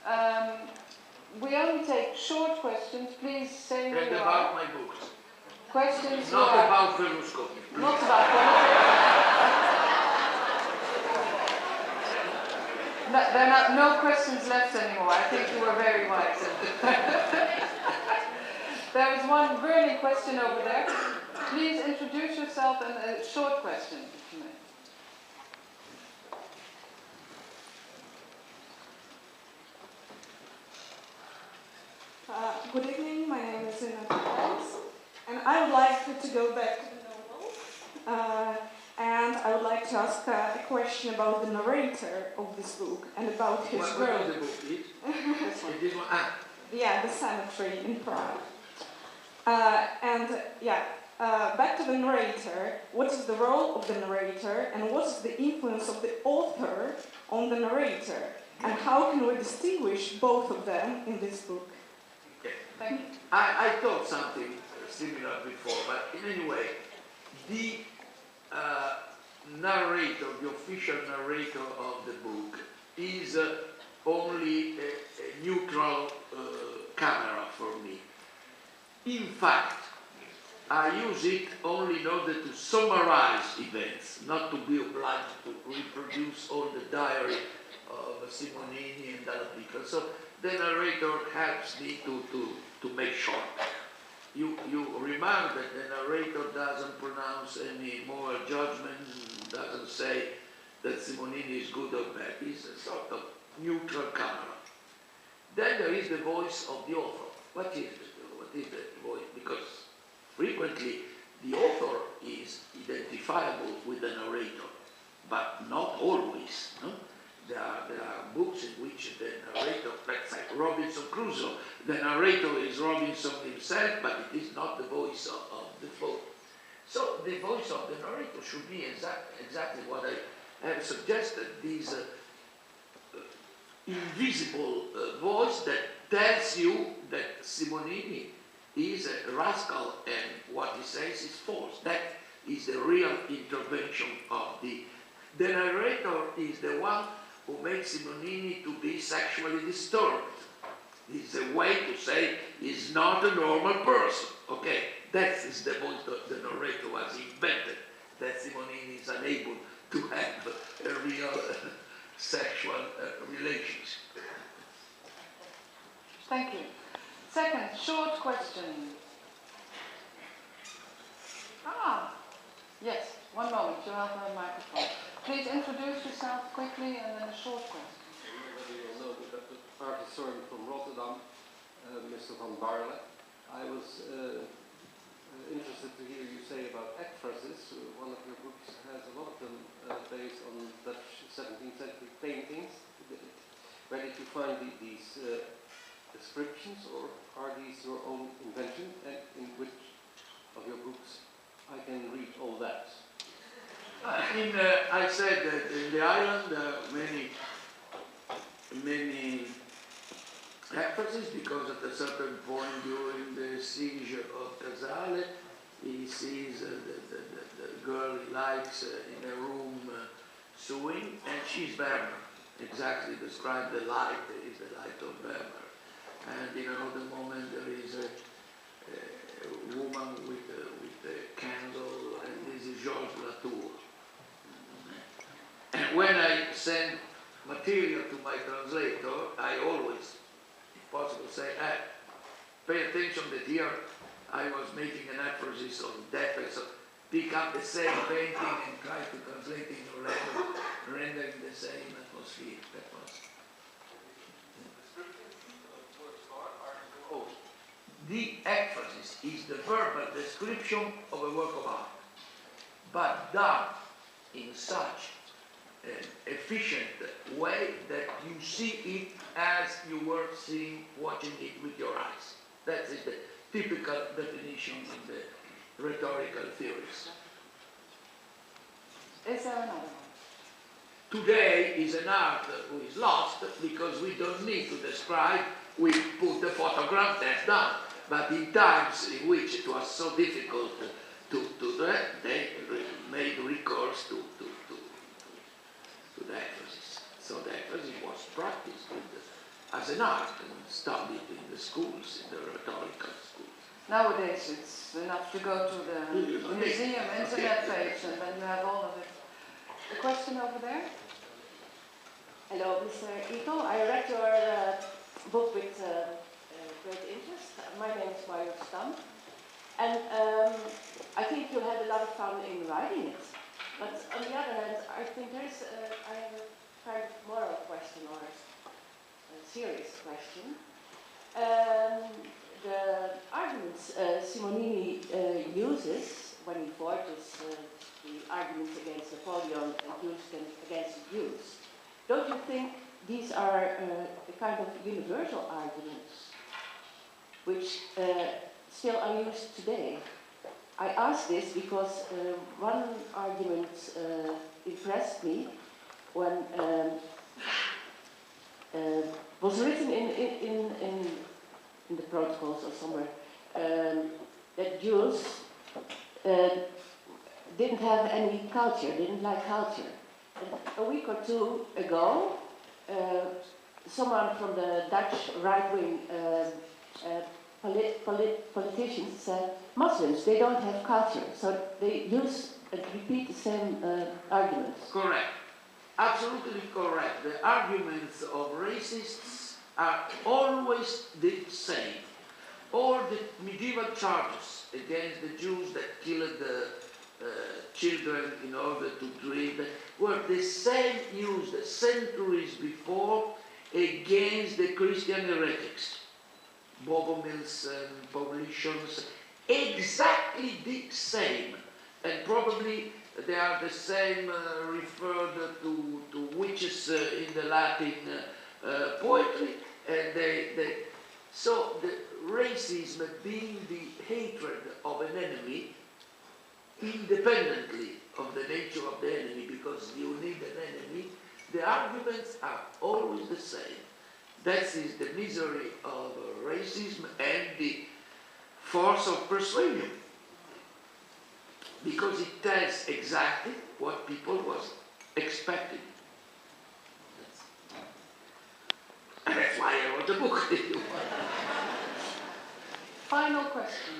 We only take short questions. Please say who And you about are. my books. Questions Not you are. about Berlusconi. Not about politics. No, there are no questions left anymore. I think you were very wise. There is one burning question over there. Please introduce yourself and a short question, if you may. Good evening, my name is Ina Prijs, and I would like to go back to the novel, and I would like to ask a question about the narrator of this book and about his role. What is the book, please? This one? Yeah, The Cemetery in Prague. Back to the narrator. What is the role of the narrator, and what is the influence of the author on the narrator, and how can we distinguish both of them in this book? Thank you. I thought something similar before, but in any way, the narrator, the official narrator of the book, is only a neutral camera for me. In fact, I use it only in order to summarize events, not to be obliged to reproduce all the diary of Simonini and other people. So the narrator helps me to make short. You remark that the narrator doesn't pronounce any moral judgment, doesn't say that Simonini is good or bad. He's a sort of neutral camera. Then there is the voice of the author. What is the voice? Because frequently the author is identifiable with the narrator, but not always. No? There are books in which the narrator, let's say Robinson Crusoe, the narrator is Robinson himself, but it is not the voice of the folk. So the voice of the narrator should be exactly what I have suggested, this invisible voice that tells you that Simonini is a rascal and what he says is false. That is the real intervention of the narrator is the one who makes Simonini to be sexually disturbed. It's a way to say he's not a normal person. Okay, that is the voice that the narrator was invented, that Simonini is unable to have a real sexual relationship. Thank you. Second, short question. Yes, one moment, you have a microphone. Please introduce yourself quickly and then a short question. Everybody will know that the art historian from Rotterdam, Mr. van Barle. I was interested to hear you say about ekphrases. One of your books has a lot of them based on Dutch 17th century paintings. Where did you find these descriptions, or are these your own invention? And in which of your books I can read all that? I said that in the island there are many references, because at a certain point during the siege of Casale, he sees the girl he likes in a room sewing, and she's Vermeer. Exactly described the light is the light of Vermeer. And in another moment there is a woman with a candle, and this is Georges Latour. And when I send material to my translator, I always, if possible, say, pay attention that here I was making an emphasis on depth, so pick up the same painting and try to translate in your language, rendering the same atmosphere. That was. The emphasis is the verbal description of a work of art, but done in such an efficient way that you see it as you were watching it with your eyes. That is the typical definition in the rhetorical theories. Is there another one? Today is an art who is lost because we don't need to describe, we put the photograph, that's done. But in times in which it was so difficult to do that, they made recourse to the emphasis. So the emphasis was practiced with as an art and studied in the schools, in the rhetorical schools. Nowadays it's enough to go to the museum internet page and then you have all of it. A question over there? Hello, Mr. Ito. I read your book with great interest. My name is Mario Stam. And I think you had a lot of fun in writing it. But on the other hand, I think I have a kind of moral question or a serious question. The arguments Simonini uses when he forges the arguments against Napoleon and used them against the Jews, don't you think these are the kind of universal arguments which still are used today? I ask this because one argument impressed me when was written in the protocols or somewhere that Jews didn't have any culture, didn't like culture. And a week or two ago, someone from the Dutch right-wing politicians said Muslims, they don't have culture, so they use and repeat the same arguments. Correct. Absolutely correct. The arguments of racists are always the same. All the medieval charges against the Jews that killed the children in order to breed were the same used centuries before against the Christian heretics. Bogomils and Paulicians, exactly the same. And probably they are the same referred to witches in the Latin poetry. And so the racism being the hatred of an enemy, independently of the nature of the enemy, because you need an enemy, the arguments are always the same. That is the misery of racism and the force of persuasion, because it tells exactly what people was expecting. And that's why I wrote the book. Final question.